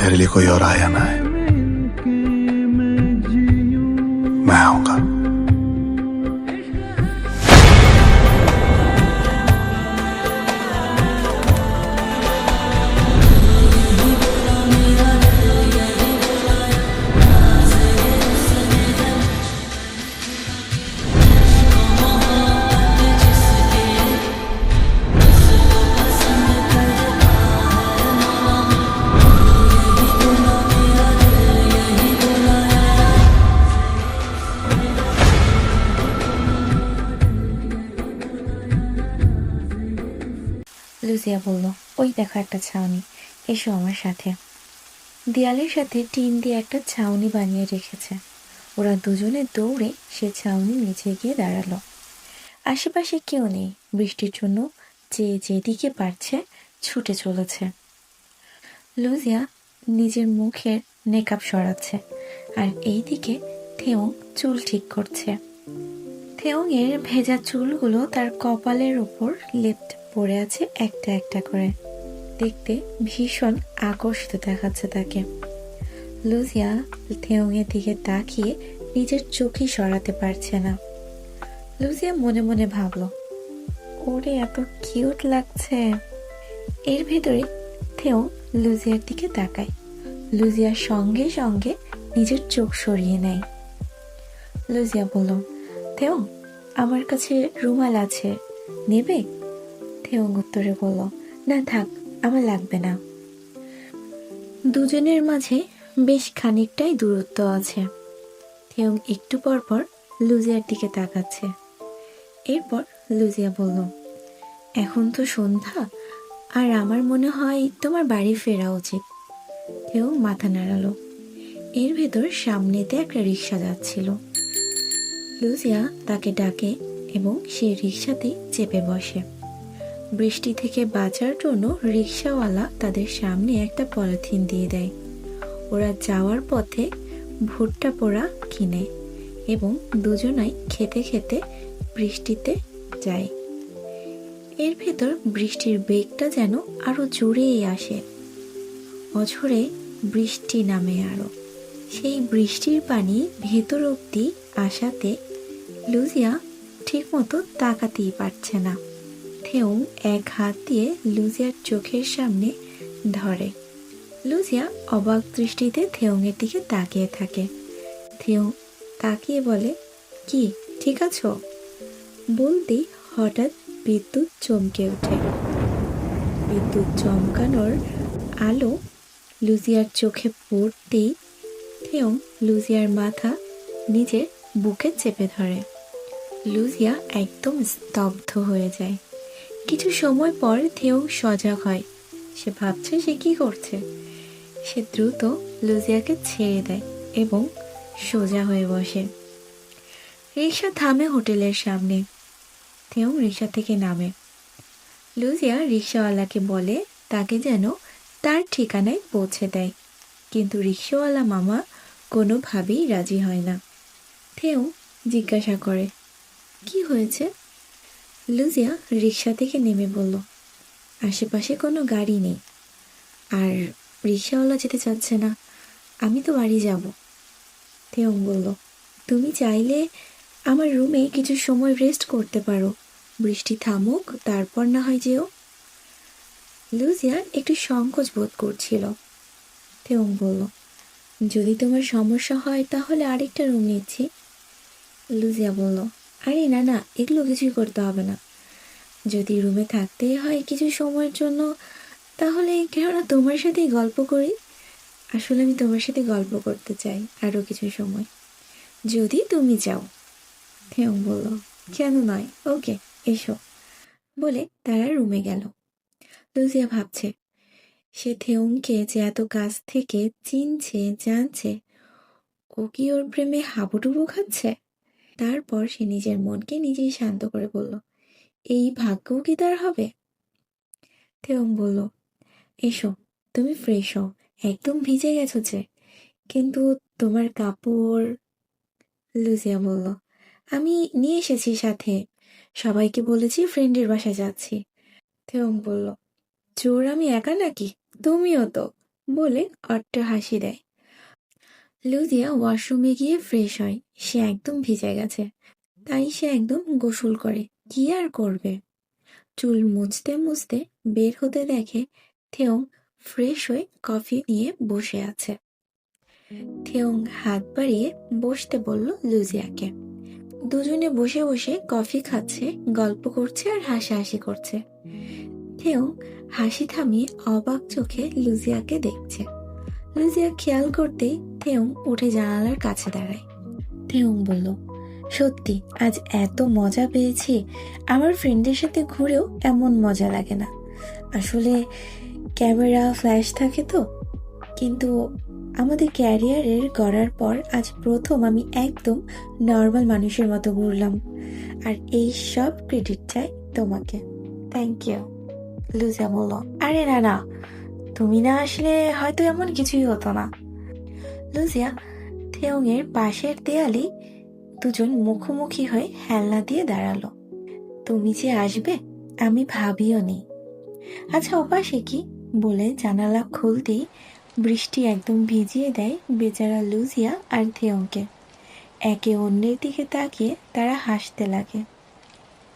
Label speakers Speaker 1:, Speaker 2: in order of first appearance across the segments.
Speaker 1: तेरे लिए कोई और आया ना है, मैं आऊंगा।
Speaker 2: লুজিয়া বলল, ওই দেখো একটা ছাউনি, এসো আমার সাথে। দেয়ালের সাথে টিন দিয়ে একটা ছাউনি বানিয়ে রেখেছে। ওরা দুজনে দৌড়ে সে ছাউনির নিচে গিয়ে দাঁড়ালো। আশেপাশে কেউ নেই, বৃষ্টির জন্য যে যেদিকে পারছে ছুটে চলেছে। লুজিয়া নিজের মুখের মেকআপ সরাচ্ছে, আর এইদিকে থেওং চুল ঠিক করছে। থেওংয়ের ভেজা চুলগুলো তার কপালের ওপর লেপ্ট পড়ে আছে একটা একটা করে। দেখতে ভীষণ আকর্ষিত দেখাচ্ছে তাকে। লুজিয়া থেওংয়ের দিকে তাকিয়ে নিজের চোখই সরাতে পারছে না। লুজিয়া মনে মনে ভাবলো, ওরে এত কিউট লাগছে। এর ভেতরে থেও লুজিয়ার দিকে তাকায়। লুজিয়ার সঙ্গে সঙ্গে নিজের চোখ সরিয়ে নেয়। লুজিয়া বলল, থেও, আমার কাছে রুমাল আছে, নেবে? থেও উত্তরে বলল, না থাক, আমার লাগবে না। দুজনের মাঝে বেশ খানিকটাই দূরত্ব আছে। থেও একটু পর পর লুজিয়ার দিকে তাকাচ্ছে। এরপর লুজিয়া বলল, এখন তো সন্ধ্যা, আর আমার মনে হয় তোমার বাড়ি ফেরা উচিত। থেও মাথা নাড়ালো। এর ভেতর সামনেতে একটা রিক্সা যাচ্ছিল। লুজিয়া তাকে ডাকে এবং সে রিক্সাতেই চেপে বসে। বৃষ্টি থেকে বাঁচার জন্য রিক্সাওয়ালা তাদের সামনে একটা পলিথিন দিয়ে দেয়। ওরা যাওয়ার পথে ভুট্টা পোড়া কিনে এবং দুজনাই খেতে খেতে বৃষ্টিতে যায়। এর ভেতর বৃষ্টির বেগটা যেন আরো জোরেই আসে। অঝরে বৃষ্টি নামে আরো। সেই বৃষ্টির পানি ভেতর অব্দি আসাতে লুজিয়া ঠিকমতো তাকাতেই পারছে না। থেও এক হাত দিয়ে লুজিয়ার চোখের সামনে ধরে। লুজিয়া অবাক দৃষ্টিতে থেওংয়ের দিকে তাকিয়ে থাকে। থেও তাকিয়ে বলে, কি ঠিক আছো? বলতেই হঠাৎ বিদ্যুৎ চমকে ওঠে। বিদ্যুৎ চমকানোর আলো লুজিয়ার চোখে পড়তেই থেও লুজিয়ার মাথা নিজের বুকে চেপে ধরে। লুজিয়া একদম স্তব্ধ হয়ে যায়। কিছু সময় পর থেও সজাগ হয়। সে ভাবছে সে কি করছে। সে দ্রুত লুজিয়াকে ছেড়ে দেয় এবং সোজা হয়ে বসে। রিক্সা থামে হোটেলের সামনে। থেও রিক্সা থেকে নামে। লুজিয়া রিক্সাওয়ালাকে বলে তাকে যেন তার ঠিকানায় পৌঁছে দেয়, কিন্তু রিক্সাওয়ালা মামা কোনোভাবেই রাজি হয় না। থেও জিজ্ঞাসা করে, কি হয়েছে? লুজিয়া রিক্সা থেকে নেমে বলল, আশেপাশে কোনো গাড়ি নেই, আর রিক্সাওয়ালা যেতে চাচ্ছে না, আমি তো বাড়ি যাব। থেও বলল, তুমি চাইলে আমার রুমে কিছু সময় রেস্ট করতে পারো, বৃষ্টি থামুক তারপর না হয় যেও। লুজিয়া একটু সংকোচ বোধ করছিল। থেও বলল, যদি তোমার সমস্যা হয় তাহলে আরেকটা রুম নিচ্ছি। লুজিয়া বলল, আরে না না, এগুলো কিছুই করতে হবে না। যদি রুমে থাকতেই হয় কিছু সময়ের জন্য, তাহলে কেননা তোমার সাথেই গল্প করি। আসলে আমি তোমার সাথে গল্প করতে চাই আরও কিছু সময়, যদি তুমি চাও। থেও বলল, কেন নয়, ওকে এসো, বলে তারা রুমে গেল। লুজিয়া ভাবছে, সে থেউংকে যে এত কাছ থেকে চিনছে জানছে, ও কি ওর প্রেমে হাবুডুবু খাচ্ছে? তারপর সে নিজের মনকে নিজেই শান্ত করে বলল, এই ভাগ্যও কি তার হবে? থেওং বলল, এসো, তুমি ফ্রেশ হও, একদম ভিজে গেছো যে, কিন্তু তোমার কাপড়। লুজিয়া বলল, আমি নিয়ে এসেছি সাথে, সবাইকে বলেছি ফ্রেন্ডের বাসায় যাচ্ছি। থেওং বলল, চোর আমি একা নাকি? তুমিও তো। বলে অট্ট হাসি দেয়। লুজিয়া ওয়াশরুমে গিয়ে ফ্রেশ হয়। সে একদম ভিজে গেছে, তাই সে একদম গোসল করে। কি আর করবে? চুল মুছতে মুছতে বের হতে দেখে থেয়ং ফ্রেশ হয়ে কফি নিয়ে বসে আছে। থেয়ং হাত বাড়িয়ে বসতে বলল লুজিয়াকে। দুজনে বসে বসে কফি খাচ্ছে, গল্প করছে আর হাসাহাসি করছে। থেয়ং হাসি থামিয়ে অবাক চোখে লুজিয়াকে দেখছে। লুজিয়া খেয়াল করতেই থেয়ং উঠে জানালার কাছে দাঁড়ায়। থেয়ং বলল, সত্যি আজ এত মজা পেয়েছি, আমার ফ্রেন্ডের সাথে ঘুরেও এমন মজা লাগে না। আসলে ক্যামেরা ফ্ল্যাশ থাকে তো, কিন্তু আমাদের ক্যারিয়ারের গড়ার পর আজ প্রথম আমি একদম নর্মাল মানুষের মতো ঘুরলাম, আর এই সব ক্রেডিট চাই তোমাকে। Thank you. লুজিয়া বলল, আরে না না, তুমি না আসলে হয়তো এমন কিছুই হতো না। লুজিয়া থেয়ং এর পাশের দেয়ালে দুজন মুখোমুখি হয়ে হেলনা দিয়ে দাঁড়ালো। তুমি যে আসবে আমি ভাবিও নি। আচ্ছা ওপাশে কি? বলে জানালা খুলতেই বৃষ্টি একদম ভিজিয়ে দেয় বেচারা লুজিয়া আর থেয়ংকে। একে অন্যের দিকে তাকিয়ে তারা হাসতে লাগে।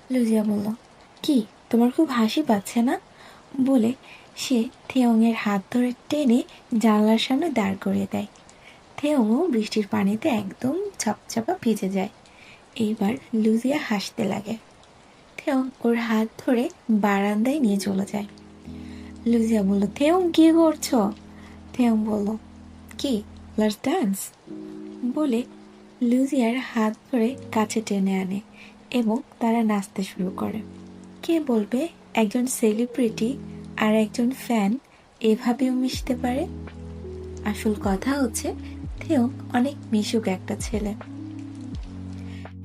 Speaker 2: লুজিয়া বলল, কি তোমার খুব হাসি পাচ্ছে না? বলে সে থেয়ং এর হাত ধরে টেনে জানলার সামনে দাঁড় করিয়ে দেয়। থেয়ংও বৃষ্টির পানিতে একদম চাপচাপা ভিজে যায়। এইবার লুজিয়া হাসতে লাগে। থেয়ং ওর হাত ধরে বারান্দায় নিয়ে চলে যায়। লুজিয়া বলল, থেয়ং কি করছো? থেয়ং বলল, কি লেটস ডান্স? বলে লুজিয়ার হাত ধরে কাছে টেনে আনে এবং তারা নাচতে শুরু করে। কে বলবে একজন সেলিব্রিটি আর একজন ফ্যান এভাবেও মিশতে পারে? আসল কথা হচ্ছে থেয়ং অনেক মিশুক একটা ছেলে।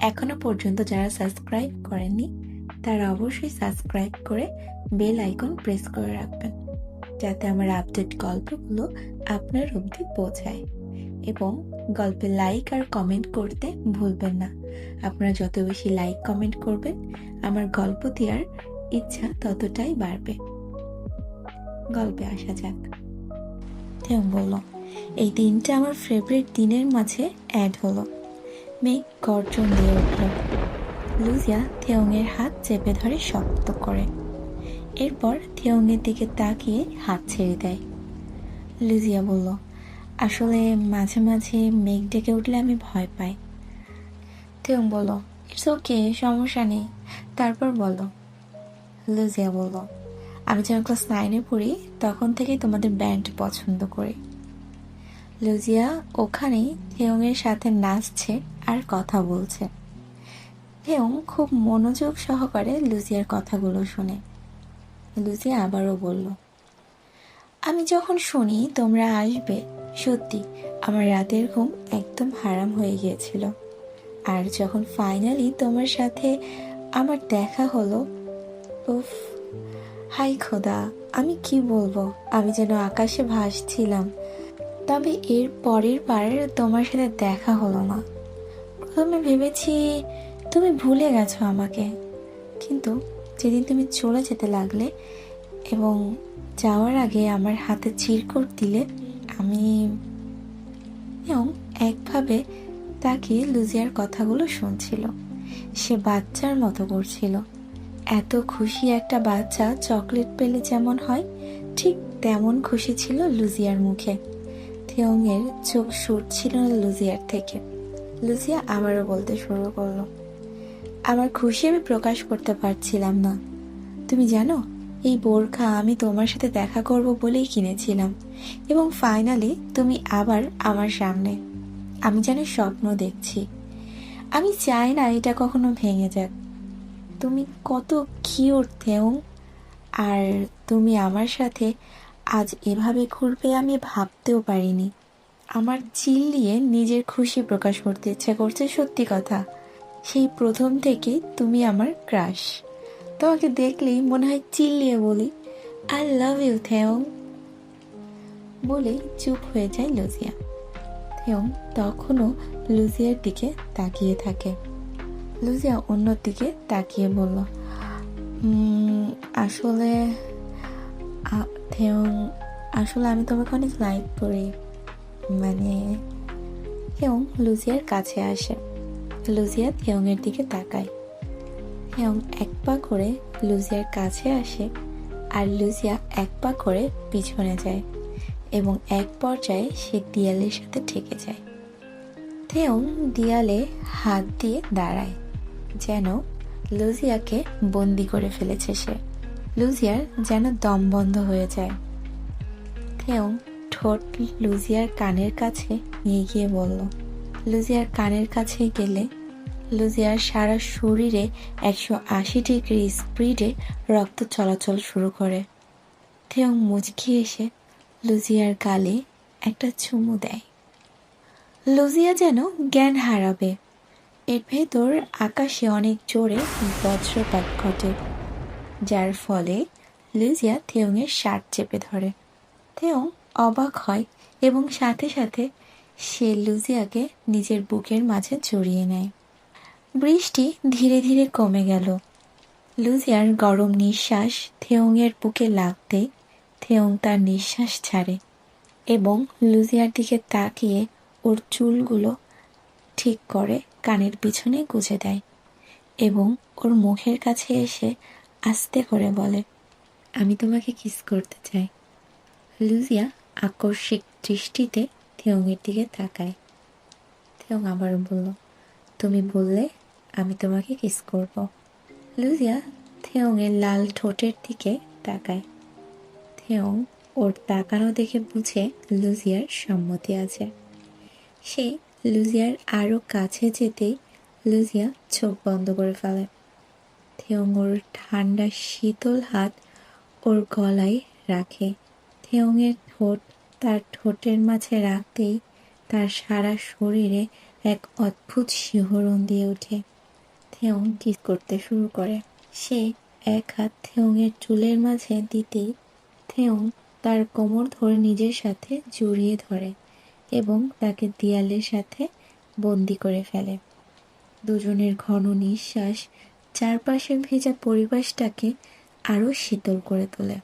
Speaker 2: এখনো পর্যন্ত যারা সাবস্ক্রাইব করেননি তারা অবশ্যই সাবস্ক্রাইব করে বেল আইকন প্রেস করে রাখবেন, যাতে আমার আপডেট গল্পগুলো আপনার অবধি পৌঁছায়। এবং গল্পে লাইক আর কমেন্ট করতে ভুলবেন না। আপনারা যত বেশি লাইক কমেন্ট করবেন আমার গল্প দেওয়ার ইচ্ছা ততটাই বাড়বে। গল্পে আসা যাক। থেয়ং বলল, এই দিনটা আমার ফেভারিট দিনের মাঝে অ্যাড হলো। মেঘ গর্জন দিয়ে উঠল। লুজিয়া থেয়ং এর হাত চেপে ধরে শক্ত করে। এরপর থেয়ং এর দিকে তাকিয়ে হাত ছেড়ে দেয়। লুজিয়া বলল, আসলে মাঝে মাঝে মেঘ ডেকে উঠলে আমি ভয় পাই। থেয়ং বলল, ইটস ওকে, সমস্যা নেই, তারপর বলো। লুজিয়া বলল, আমি যখন ক্লাস 9-এ পড়ি তখন থেকেই তোমাদের ব্যান্ড পছন্দ করি। লুজিয়া ওখানেই থেয়ং এর সাথে নাচছে আর কথা বলছে। থেয়ং খুব মনোযোগ সহকারে লুজিয়ার কথাগুলো শুনে। লুজিয়া আবারও বলল, আমি যখন শুনি তোমরা আসবে, সত্যি আমার রাতের ঘুম একদম হারাম হয়ে গিয়েছিল। আর যখন ফাইনালি তোমার সাথে আমার দেখা হলো, উফ, হাই খোদা, আমি কি বলবো, আমি যেন আকাশে ভাসছিলাম। তবে এর পরের বার তোমার সাথে দেখা হলো না। প্রথমে ভেবেছি তুমি ভুলে গেছো আমাকে, কিন্তু যেদিন তুমি চলে যেতে লাগলে এবং যাওয়ার আগে আমার হাতে চিরকুট দিলে, আমি একভাবে তাকিয়ে লুজিয়ার কথাগুলো শুনছিল। সে বাচ্চার মতো করছিল। এত খুশি একটা বাচ্চা চকলেট পেলে যেমন হয়, ঠিক তেমন খুশি ছিল লুজিয়ার মুখে। থেয়ং এর চোখ সরছিল না লুজিয়ার থেকে। লুজিয়া আবারও বলতে শুরু করলো, আমার খুশি আমি প্রকাশ করতে পারছিলাম না। তুমি জানো, এই বোরখা আমি তোমার সাথে দেখা করব বলেই কিনেছিলাম, এবং ফাইনালি তুমি আবার আমার সামনে। আমি যেন স্বপ্ন দেখছি। আমি চাই না এটা কখনো ভেঙে যাক। তুমি কত কিউট থেয়ং, আর তুমি আমার সাথে আজ এভাবে ঘুরবে আমি ভাবতেও পারিনি। আমার চিল্লিয়ে নিজের খুশি প্রকাশ করতে ইচ্ছে করছে। সত্যি কথা, সেই প্রথম থেকে তুমি আমার ক্রাশ। তোমাকে দেখলেই মনে হয় চিল্লিয়ে বলি, আই লাভ ইউ থেয়ং। বলেই চুপ হয়ে যায় লুজিয়া। থেয়ং তখনও লুজিয়ার দিকে তাকিয়ে থাকে। লুজিয়া অন্য দিকে তাকিয়ে বলল, আসলে থেয়ং, আসলে আমি তোমাকে অনেক লাইক করি। মানে থেয়ং লুজিয়ার কাছে আসে। লুজিয়া থেয়ংয়ের দিকে তাকায়। থেয়ং এক পা করে লুজিয়ার কাছে আসে আর লুজিয়া এক পা করে পিছনে যায় এবং এক পর্যায়ে সে দেয়ালের সাথে ঠেকে যায়। থেয়ং দেয়ালে হাত দিয়ে দাঁড়ায়, যেন লুজিয়াকে বন্দি করে ফেলেছে সে। লুজিয়ার যেন দম বন্ধ হয়ে যায়। থেয়ং ঠোঁট লুজিয়ার কানের কাছে নিয়ে গিয়ে বলল। লুজিয়ার কানের কাছে গেলে লুজিয়ার সারা শরীরে 180 ডিগ্রি স্পিডে রক্ত চলাচল শুরু করে। থেয়ং মুচকি এসে লুজিয়ার গালে একটা চুমু দেয়। লুজিয়া যেন জ্ঞান হারাবে। এর ভেতর আকাশে অনেক জোরে বজ্রপাত ঘটে, যার ফলে লুজিয়া থেয়ংয়ের শার্ট চেপে ধরে। থেয়ং অবাক হয় এবং সাথে সাথে সে লুজিয়াকে নিজের বুকের মাঝে জড়িয়ে নেয়। বৃষ্টি ধীরে ধীরে কমে গেল। লুজিয়ার গরম নিঃশ্বাস থেয়ংয়ের বুকে লাগতে থেয়ং তার নিঃশ্বাস ছাড়ে এবং লুজিয়ার দিকে তাকিয়ে ওর চুলগুলো ঠিক করে কানের পিছনে গুজে দেয় এবং ওর মুখের কাছে এসে আস্তে করে বলে, আমি তোমাকে কিস করতে চাই। লুজিয়া আকস্মিক দৃষ্টিতে থেয়ংয়ের দিকে তাকায়। থেয়ং আবার বলল, তুমি বললে আমি তোমাকে কিস করব। লুজিয়া থেয়ংয়ের লাল ঠোঁটের দিকে তাকায়। থেয়ং ওর তাকানো দেখে বুঝে লুজিয়ার সম্মতি আছে। সে লুজিয়ার আরও কাছে যেতেই লুজিয়া চোখ বন্ধ করে ফেলে। থেয়ং ওর ঠান্ডা শীতল হাত ওর গলায় রাখে। থেয়ংয়ের ঠোঁট তার ঠোঁটের মাঝে রাখতেই তার সারা শরীরে এক অদ্ভুত শিহরণ দিয়ে ওঠে। থেয়ং কিস করতে শুরু করে। সে এক হাত থেয়ংয়ের চুলের মাঝে দিতেই থেয়ং তার কোমর ধরে নিজের সাথে জড়িয়ে ধরে এবং তাকে দেয়ালের সাথে বন্দি করে ফেলে। দুজনের ঘন নিঃশ্বাস চারপাশের ভেজা পরিবেশটাকে আরও শীতল করে তোলে।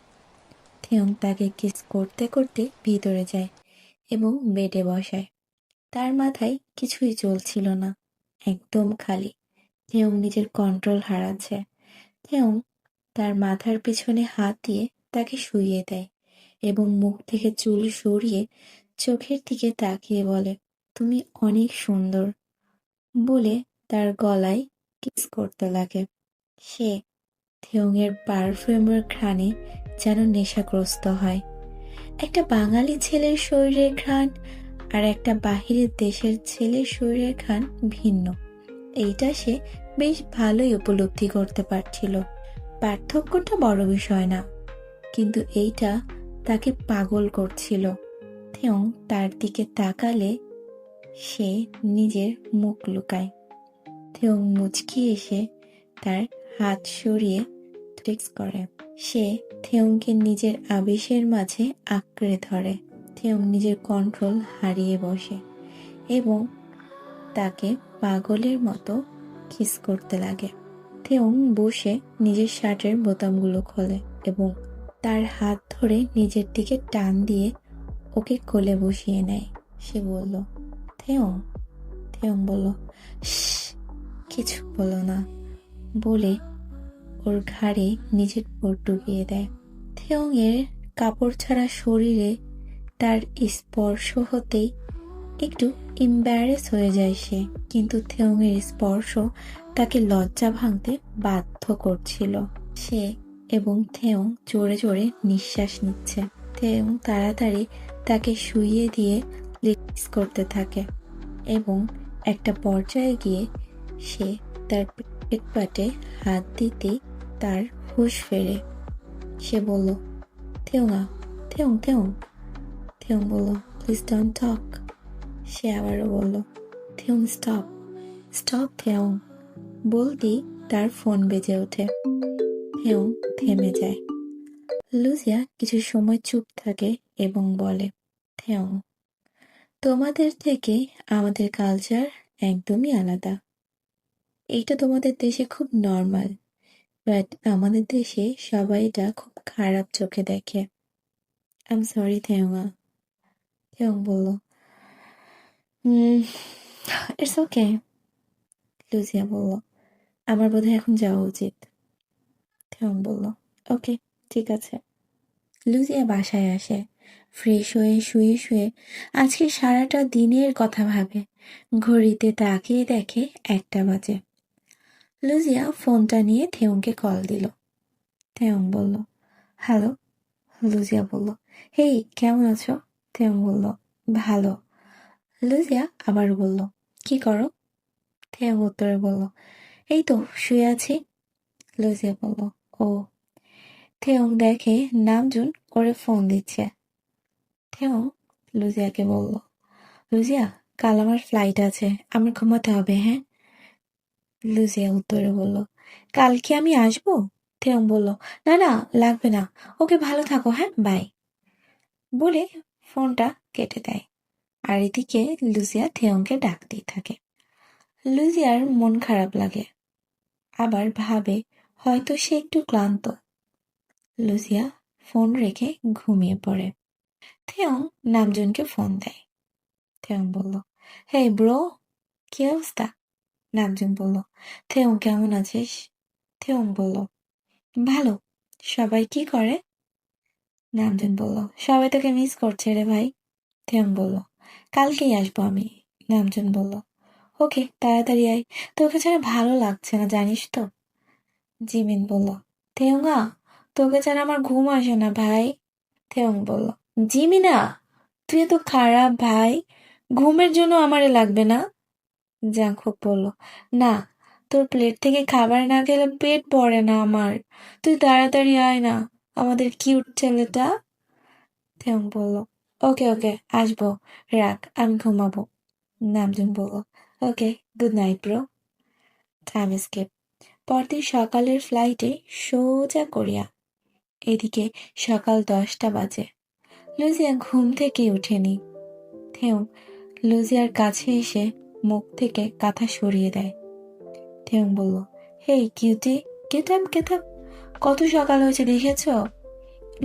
Speaker 2: থেয়ং তাকে কিস করতে করতে ভিতরে যায় এবং বেডে বসায়। তার মাথায় কিছুই চলছিল না, একদম খালি। থেয়ং নিজের কন্ট্রোল হারাচ্ছে। থেয়ং তার মাথার পিছনে হাত দিয়ে তাকে শুইয়ে দেয় এবং মুখ থেকে চুল সরিয়ে চোখের দিকে তাকিয়ে বলে, তুমি অনেক সুন্দর বলে তার গলায় কিস করতে লাগে। সে থেয়ংয়ের পারফিউমের ঘ্রাণে যেন নেশাগ্রস্ত হয়। একটা বাঙালি ছেলের শরীরের ঘ্রাণ আর একটা বাহিরের দেশের ছেলের শরীরের ঘ্রাণ ভিন্ন। এইটা সে বেশ ভালোই উপলব্ধি করতে পারছিল। পার্থক্যটা বড় বিষয় না, কিন্তু এইটা তাকে পাগল করছিল। থেয়ং তার দিকে তাকালে সে নিজের মুখ লুকায়। থেয়ং মুচকি এসে তার হাত সরিয়ে ট্রিক্স করে। সে থেয়ংকে নিজের আবেশের মাঝে আঁকড়ে ধরে। থেয়ং নিজের কন্ট্রোল হারিয়ে বসে এবং তাকে পাগলের মতো কিস করতে লাগে। থেয়ং বসে নিজের শার্টের বোতামগুলো খোলে এবং তার হাত ধরে নিজের দিকে টান দিয়ে ওকে কোলে বসিয়ে নেয়। সে বলল, থেয়ং। থেয়ং বলল, কিছু বলো না বলে ওর ঘাড়ে নিজের ঠোঁট ডুবিয়ে দেয়। থেয়ংয়ের কাপড় ছাড়া শরীরে তার স্পর্শ হতেই একটু এম্বারেস হয়ে যায় সে, কিন্তু থেয়ংয়ের স্পর্শ তাকে লজ্জা ভাঙতে বাধ্য করছিল। সে এবং থেয়ং জোরে জোরে নিঃশ্বাস নিচ্ছে। থেয়ং তাড়াতাড়ি তাকে শুইয়ে দিয়ে লিপস করতে থাকে এবং একটা পর্যায়ে গিয়ে সে তার পেট পাটে হাত দিতেই তার হুঁশ ফেরে। সে বলল, থেয়ংয়া, থেয়ং থেয়ং। থেয়ং বলল, প্লিজ ডোন্ট টক। সে আবারও বলল, থেয়ং স্টপ, স্টপ থেয়ং। বলতেই তার ফোন বেজে ওঠে। থেয়ং থেমে যায়। লুজিয়া কিছু সময় চুপ থাকে এবং বলে, থেয়ং, তোমাদের থেকে আমাদের কালচার একদমই আলাদা। এইটা তোমাদের দেশে খুব নর্মাল, বাট আমাদের দেশে সবাই এটা খুব খারাপ চোখে দেখে। আই এম সরি থেওয়া। থেওং বলল, ইটস ওকে। লুজিয়া বলল, আমার বোধহয় এখন যাওয়া উচিত। থেওং বলল, ওকে, ঠিক আছে। লুজিয়া বাসায় আসে। ফ্রেশ হয়ে শুয়ে শুয়ে আজকে সারাটা দিনের কথা ভাবে। ঘড়িতে তাকিয়ে দেখে 1টা বাজে। লুজিয়া ফোনটা নিয়ে থেওংকে কল দিল। থেওং বলল, হ্যালো। লুজিয়া বলল, হেই, কেমন আছো? থেওং বলল, ভালো। লুজিয়া আবার বলল, কি করো? থেওং উত্তরে বলল, এই তো শুয়ে আছি। লুজিয়া বলল, ও। থেওং দেখে নামজুন করে ফোন দিচ্ছে। থেওং লুজিয়াকে বলল, লুজিয়া, কাল আমার ফ্লাইট আছে, আমার ঘুমাতে হবে, হ্যাঁ? লুজিয়া উত্তরে বলল, কাল কি আমি আসবো? থেওং বলল, না না, লাগবে না। ওকে, ভালো থাকো, হ্যাঁ, বাই। বলে ফোনটা কেটে দেয়। আর এদিকে লুজিয়া থেওংকে ডাকতেই থাকে। লুজিয়ার মন খারাপ লাগে, আবার ভাবে হয়তো সে একটু ক্লান্ত। লুজিয়া ফোন রেখে ঘুমিয়ে পড়ে। থেওং নামজুনকে ফোন দেয়। থেওং বলল, হেই ব্রো, কি অবস্থা? নামজুন বলল, থেওং কেমন আছিস? থেওং বলল, ভালো। সবাই কি করে? নামজুন বলল, সবাই তোকে মিস করছে রে ভাই। থেওং বলল, কালকেই আসবো আমি। নামজুন বলল, ওকে, তাড়াতাড়ি আয়, তোকে ছাড়া ভালো লাগছে না, জানিস তো। জিমিন বলল, থেওঙা, তোকে ছাড়া আমার ঘুম আসে না ভাই। থেওং বলল, জিমিনা, তুই এত খারাপ ভাই, ঘুমের জন্য আমারে লাগবে না। জাংকুক বলল, না, তোর প্লেট থেকে খাবার না খেলে পেট ভরে না আমার। তুই তাড়াতাড়ি আয় না, আমাদের কিউট ছেলেটা। থেওং বলল, ওকে ওকে, আসবো, রাখ, আমি ঘুমাবো। নামজুন বলল, okay, good night bro. Time skip. পরদিন সকালের ফ্লাইটে সোজা কোরিয়া। এদিকে সকাল 10টা বাজে। লুজিয়া ঘুম থেকে ওঠেনি। থেওং লুজিয়ার কাছে এসে মুখ থেকে কাঁথা সরিয়ে দেয়। থেওং বলল, hey cutie, get up get up, কত সকাল হয়েছে দেখেছ?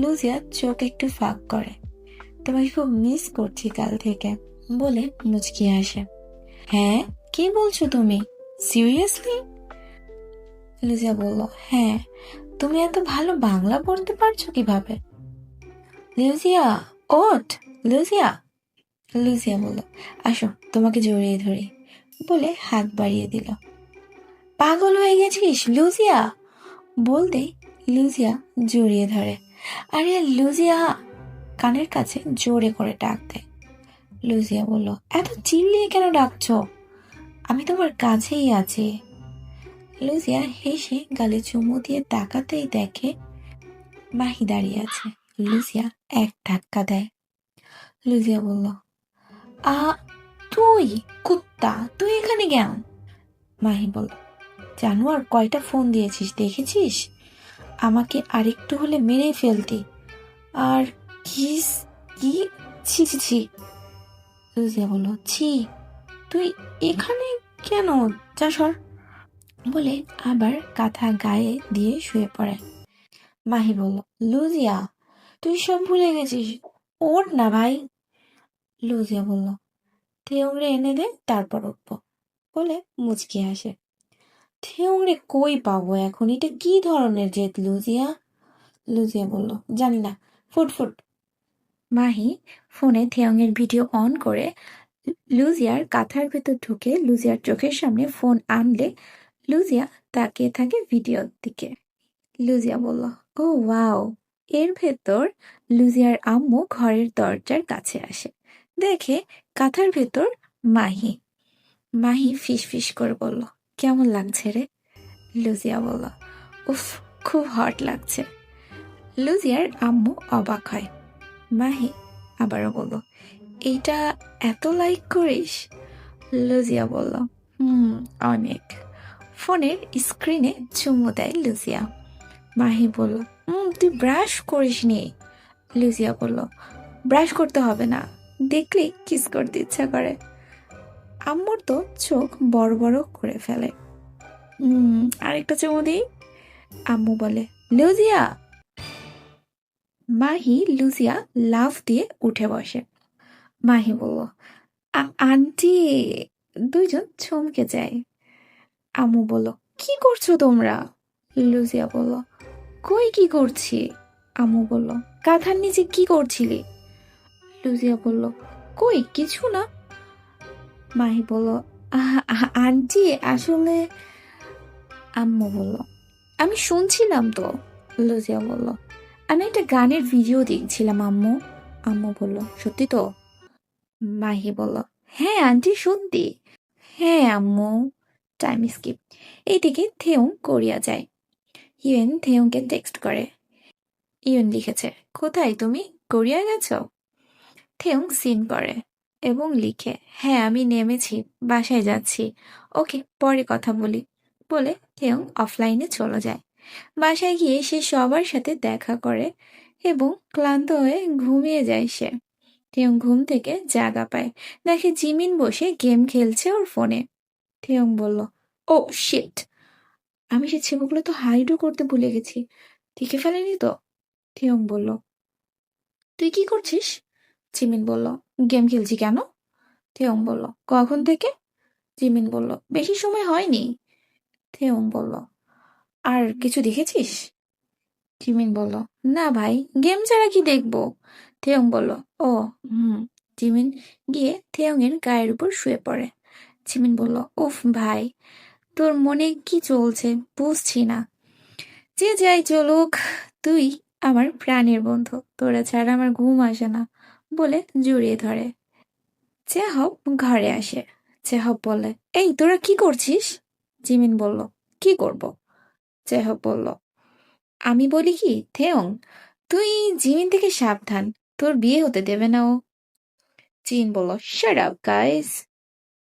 Speaker 2: লুজিয়া চোখ একটু ফাঁক করে। তোমাকে খুব মিস করছি কাল থেকে, বলে মুচকি আসে। হ্যাঁ, কি বলছো তুমি? সিরিয়াসলি? লুজিয়া বলল, হ্যাঁ। তুমি এত ভালো বাংলা পড়তে পারছো কিভাবে? লুজিয়া, ওঠ। লুজিয়া। লুজিয়া বলল, আসো, তোমাকে জড়িয়ে ধরি, বলে হাত বাড়িয়ে দিল। পাগল হয়ে গেছিস লুজিয়া? বলতে লুজিয়া জড়িয়ে ধরে। আরে লুজিয়া, কানের কাছে জোরে করে ডাক দেয়। লুজিয়া বলল, এত চিল্লিয়ে কেন ডাকছো? আমি তোমার কাছেই আছি। লুজিয়া হেসে গালে চুমু দিয়ে তাকাতেই দেখে মাহি দাঁড়িয়ে আছে। লুজিয়া এক ধাক্কা দেয়। লুজিয়া বলল, আ তুই, কুত্তা, তুই এখানে কেন? মাহি বলল, জানোয়ার, কয়টা ফোন দিয়েছিস দেখেছিস? আমাকে আরেকটু হলে মেরে ফেলতি। আর কিস, কি, ছি ছি ছি। লুজিয়া বলল, ছি, তুই এখানে কেন? যা সর, বলে আবার কাঁথা গায়ে দিয়ে শুয়ে পড়ে। মাহি বলল, লুজিয়া, তুই সব ভুলে গেছিস, ওঠ না ভাই। লুজিয়া বলল, থেওংরে এনে দে, তারপর উঠবো, বলে মুচকি আসে। থেওংরে কই পাবো এখন? এটা কি ধরনের জেদ লুজিয়া? লুজিয়া বলল, জানি না, ফুটফুট। মাহি ফোনে থেওংয়ের ভিডিও অন করে লুজিয়ার কাঁথার ভেতর ঢুকে লুজিয়ার চোখের সামনে ফোন আনলে লুজিয়া তাকিয়ে থাকে ভিডিওর দিকে। লুজিয়া বলল, ও ওয়াও। এর ভেতর লুজিয়ার আম্মু ঘরের দরজার কাছে আসে, দেখে কাঁথার ভেতর মাহি। মাহি ফিস ফিস করে বলল, কেমন লাগছে রে? লুজিয়া বলল, উফ, খুব হট লাগছে। লুজিয়ার আম্মু অবাক হয়। মাহি আবারও বলল, এইটা এত লাইক করিস? লুজিয়া বলল, অনেক। ফোনের স্ক্রিনে চুমু দেয় লুজিয়া। মাহি বলল, তুই ব্রাশ করিসনি। লুজিয়া বলল, ব্রাশ করতে হবে না, দেখলেই কিস করতে ইচ্ছা করে। আম্মুর তো চোখ বড় বড় করে ফেলে। আরেকটা চুমু দিই। আম্মু বলে, লুজিয়া। মাহি লুজিয়া লাফ দিয়ে উঠে বসে। মাহি বলল, আন্টি। দুইজন চমকে যায়। আম্মু বলল, কি করছো তোমরা? লুজিয়া বলল, কই কি করছি? আম্মু বলল, কাঁথার নিচে কি করছিলি? লুজিয়া বলল, কই কিছু না। মাহি বলল, আন্টি আসলে। আম্মু বলল, আমি শুনছিলাম তো। লুজিয়া বলল, আমি একটা গানের ভিডিও দেখছিলাম আম্মু। আম্মু বলল, সত্যি তো? মাহি বলল, হ্যাঁ আন্টি সত্যি। হ্যাঁ আম্মু। Time skip. এইদিকে থেউং কোরিয়া যায়। ইউএন থেউংকে টেক্সট করে। ইউএন লিখেছে, কোথায় তুমি? কোরিয়া গেছো? থেউং সিন করে এবং লিখে, হ্যাঁ আমি নেমেছি, বাসায় যাচ্ছি। ওকে পরে কথা বলি। বলে থেউং অফলাইনে চলে যায়। বাসায় গিয়ে সে সবার সাথে দেখা করে এবং ক্লান্ত হয়ে ঘুমিয়ে যায় সে। থেউং ঘুম থেকে জাগা পায়, দেখে জিমিন বসে গেম খেলছে ওর ফোনে। থেউং বলল, ও শিট, আমি সে ছবিগুলো তো হাইডও করতে ভুলে গেছি। দেখে ফেলেনি তো? থেউং বলল, তুই কি করছিস? জিমিন বলল, গেম খেলছি। কেন? থেউং বলল, কখন থেকে? জিমিন বলল, বেশি সময় হয়নি। থেউং বলল, আর কিছু দেখেছিস? জিমিন বলল, না ভাই, গেম ছাড়া কি দেখবো? থেউং বলল, ও হুম। জিমিন গিয়ে থেউং এর গায়ের উপর শুয়ে পড়ে। জিমিন বলল, উফ ভাই, তোর মনে কি চলছে বুঝছি না। যে যাই চলুক, তুই আমার প্রাণের বন্ধু, তোরা ছাড়া আমার ঘুম আসে না। বলে জড়িয়ে ধরে। চেহব ঘরে আসে। চেহব বলে, এই তোরা কি করছিস? জিমিন বলল, কি করব? চেহব বলল, আমি বলি কি থেয়ং, তুই জিমিন থেকে সাবধান, তোর বিয়ে হতে দেবে না ও। জিন বলল, শাট আপ গাইস।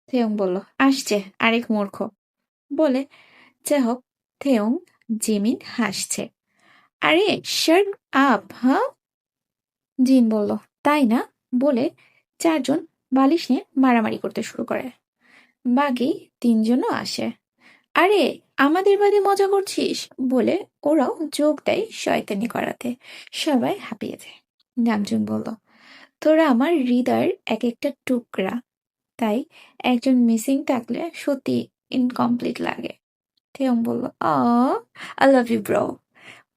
Speaker 2: থেয়ং বলল, আসছে আরেক মূর্খ। বলে চেহব, থেয়ং, জিমিন হাসছে। আরে শাট আপ হ্যাঁ। জিন বলল, তাই না? বলে চারজন বালিশ নিয়ে মারামারি করতে শুরু করে। বাকি তিনজনও আসে। আরে আমাদের বাদে মজা করছিস? বলে ওরাও যোগ দেয় শয়তানি করাতে। সবাই হাঁপিয়ে যায়। নামজুন বলল, তোরা আমার হৃদয়ের এক একটা টুকরা, তাই একজন মিসিং থাকলে সত্যি ইনকমপ্লিট লাগে। থেয়ং বলল, আই লাভ ইউ ব্রো।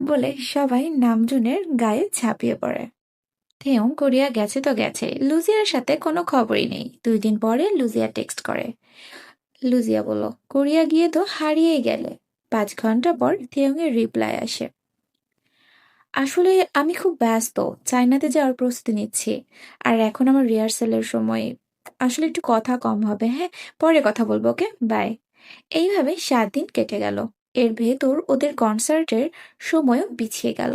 Speaker 2: বলে সবাই নামজুনের গায়ে ঝাঁপিয়ে পড়ে। থেয়ং কোরিয়া গেছে তো গেছে, লুজিয়ার সাথে কোনো খবরই নেই। 2 দিন পরে লুজিয়া টেক্সট করে। লুজিয়া বলল, কোরিয়া গিয়ে তো হারিয়ে গেলে। 5 ঘন্টা পর থেয়ং এর রিপ্লাই আসে, আসলে আমি খুব ব্যস্ত, চায়নাতে যাওয়ার প্রস্তুতি নিচ্ছি, আর এখন আমার রিহার্সালের সময়, আসলে একটু কথা কম হবে। হ্যাঁ পরে কথা বলবো, ওকে বাই। এইভাবে 7 দিন কেটে গেল। এর ভেতর ওদের কনসার্টের সময়ও পিছিয়ে গেল।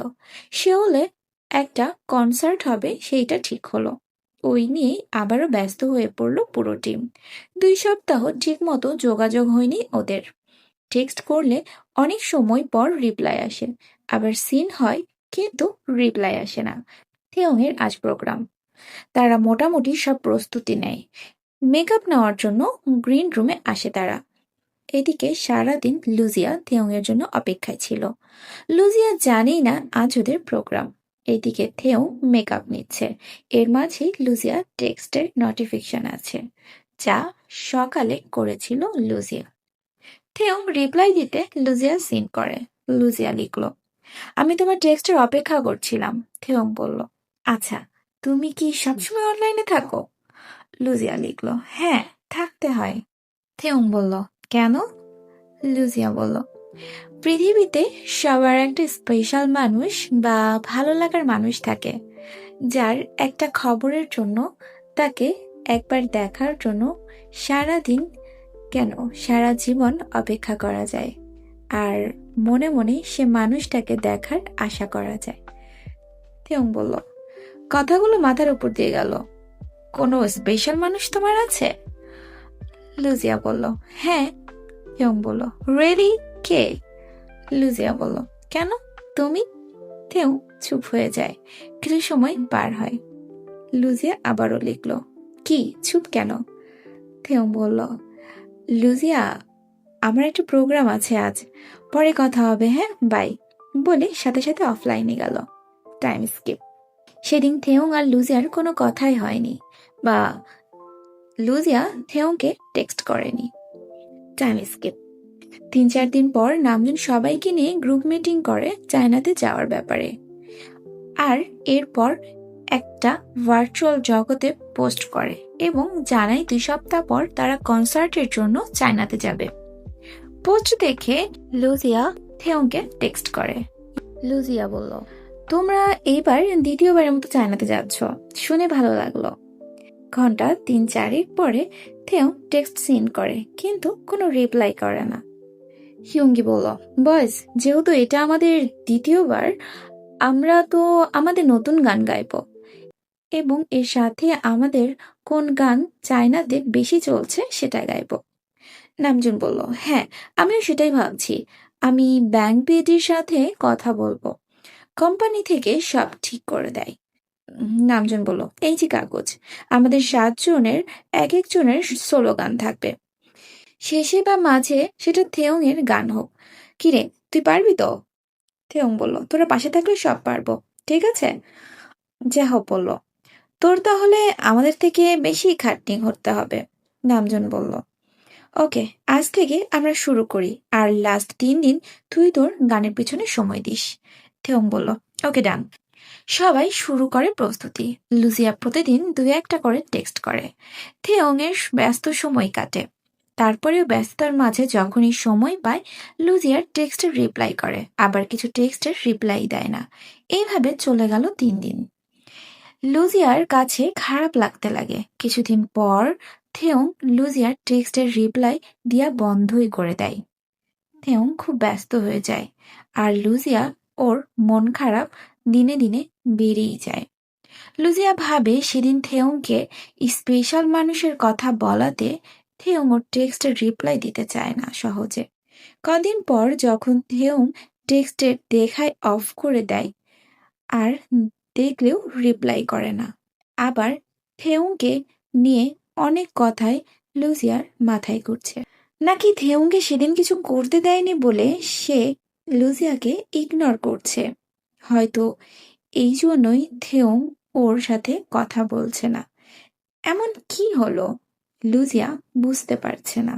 Speaker 2: সেওলে একটা কনসার্ট হবে সেইটা ঠিক হলো। ওই নিয়ে আবারও ব্যস্ত হয়ে পড়লো পুরো টিম। 2 সপ্তাহ ঠিক মতো যোগাযোগ হয়নি ওদের। টেক্সট করলে অনেক সময় পর রিপ্লাই আসে, আবার সিন হয় কিন্তু রিপ্লাই আসে না। থেয়ংয়ের আজ প্রোগ্রাম। তারা মোটামুটি সব প্রস্তুতি নেয়। মেকআপ নেওয়ার জন্য গ্রিন রুমে আসে তারা। এদিকে সারাদিন লুজিয়া থেয়ংয়ের জন্য অপেক্ষায় ছিল। লুজিয়া জানেই না আজ ওদের প্রোগ্রাম। এদিকে থেয়ং মেকআপ নিচ্ছে। এর মাঝেই লুজিয়া টেক্সটের নোটিফিকেশন আছে, যা সকালে করেছিল লুজিয়া। থেয়ং রিপ্লাই দিতে লুজিয়া সিন করে। লুজিয়া লিখল, আমি তোমার টেক্সটের অপেক্ষা করছিলাম। থেয়ং বলল, আচ্ছা তুমি কি সবসময় অনলাইনে থাকো? লুজিয়া লিখল, হ্যাঁ থাকতে হয়। থেয়ং বলল, কেন? লুজিয়া বলল, পৃথিবীতে সবার একটা স্পেশাল মানুষ বা ভালো লাগার মানুষ থাকে, যার একটা খবরের জন্য, তাকে একবার দেখার জন্য সারাদিন কেন সারা জীবন অপেক্ষা করা যায়, আর মনে মনে সে মানুষটাকে দেখার আশা করা যায়। থেয়ং বলল, কথাগুলো মাথার উপর দিয়ে গেল, কোনো স্পেশাল মানুষ তোমার আছে? লুজিয়া বলল, হ্যাঁ। থেয়ং বলল, রিয়েলি, কে? লুজিয়া বলল, কেন তুমি? থেয়ং চুপ হয়ে যায়। কিছু সময় পার হয়। লুজিয়া আবারও লিখল, কি চুপ কেন? থেয়ং বলল, লুজিয়া, আমার একটা প্রোগ্রাম আছে আজ, পরে কথা হবে, হ্যাঁ বাই। বলে সাথে সাথে অফলাইনে গেল। Time skip. সেদিন থেয়ং আর লুজিয়ার কোনো কথাই হয়নি, বা লুজিয়া থেয়ংকে টেক্সট করেনি। Time skip. 3-4 দিন পর নামজুন সবাইকে নিয়ে গ্রুপ মিটিং করে চায়নাতে যাওয়ার ব্যাপারে, আর এরপর একটা ভার্চুয়াল জগতে পোস্ট করে এবং জানায় 2 সপ্তাহ পর তারা কনসার্টের জন্য চায়নাতে যাবে। পোস্ট দেখে লুজিয়া থেয়ংকে টেক্সট করে। লুজিয়া বলল, তোমরা এইবার দ্বিতীয়বারের মতো চায়নাতে যাচ্ছ, শুনে ভালো লাগলো। ঘন্টা 3-4 পরে থেয়ং টেক্সট সেন্ড করে, কিন্তু কোনো রিপ্লাই করে না। হিয়ুঙ্গি বলল, বয়েজ, যেহেতু এটা আমাদের দ্বিতীয়বার, আমরা তো আমাদের নতুন গান গাইব এবং এর সাথে আমাদের কোন গান চায়নাতে বেশি চলছে সেটা গাইব। নামজুন বলল, হ্যাঁ, আমিও সেটাই ভাবছি। আমি ব্যাংক পেডির সাথে কথা বলবো, কোম্পানি থেকে সব ঠিক করে দেয়। নামজুন বলল, এই যে কাগজ, আমাদের 7 জনের এক একজনের সোলো গান থাকবে, শেষে বা মাঝে সেটা থেয়ং এর গান হোক। কিরে, তুই পারবি তো? থেয়ং বলল, তোরা পাশে থাকলে সব পারবো, ঠিক আছে? যাহো বলল, তোর তাহলে আমাদের থেকে বেশি খাটনি করতে হবে। নামজুন বলল, ওকে, আজ থেকে আমরা শুরু করি, আর লাস্ট 3 দিন তুই তোর গানের পিছনে সময় দিস। থেয়ং বলল, ওকে, ডান। সবাই শুরু করে প্রস্তুতি। লুজিয়া প্রতিদিন 2-1টা করে টেক্সট করে। থেয়ং এর ব্যস্ত সময় কাটে। তারপরেও ব্যস্ততার মাঝে যখনই সময় পায় লুজিয়ার টেক্সটের রিপ্লাই করে, আবার কিছু টেক্সটের রিপ্লাই দেয় না। এইভাবে চলে গেল 3 দিন। লুজিয়ার কাছে খারাপ লাগতে লাগে। কিছুদিন পর থেয়ং লুজিয়ার টেক্সটের রিপ্লাই দিয়া বন্ধই করে দেয়। থেয়ং খুব ব্যস্ত হয়ে যায়, আর লুজিয়া ওর মন খারাপ দিনে দিনে বেড়েই যায়। লুজিয়া ভাবে সেদিন থেয়ংকে স্পেশাল মানুষের কথা বলাতে থেয়ং ওর টেক্সটের রিপ্লাই দিতে চায় না সহজে। কদিন পর যখন থেয়ং টেক্সটের দেখায় অফ করে দেয় আর দেখলেও রিপ্লাই করে না, আবার থেয়ংকে নিয়ে অনেক কথাই লুজিয়ার মাথায় ঘুরছে। নাকি থেয়ংকে সেদিন কিছু করতে দেয়নি বলে সে লুজিয়াকে ইগনোর করছে। হয়তো এই জন্যই থেয়ং ওর সাথে কথা বলছে না। এমন কি হলো লুজিয়া বুঝতে পারছে না।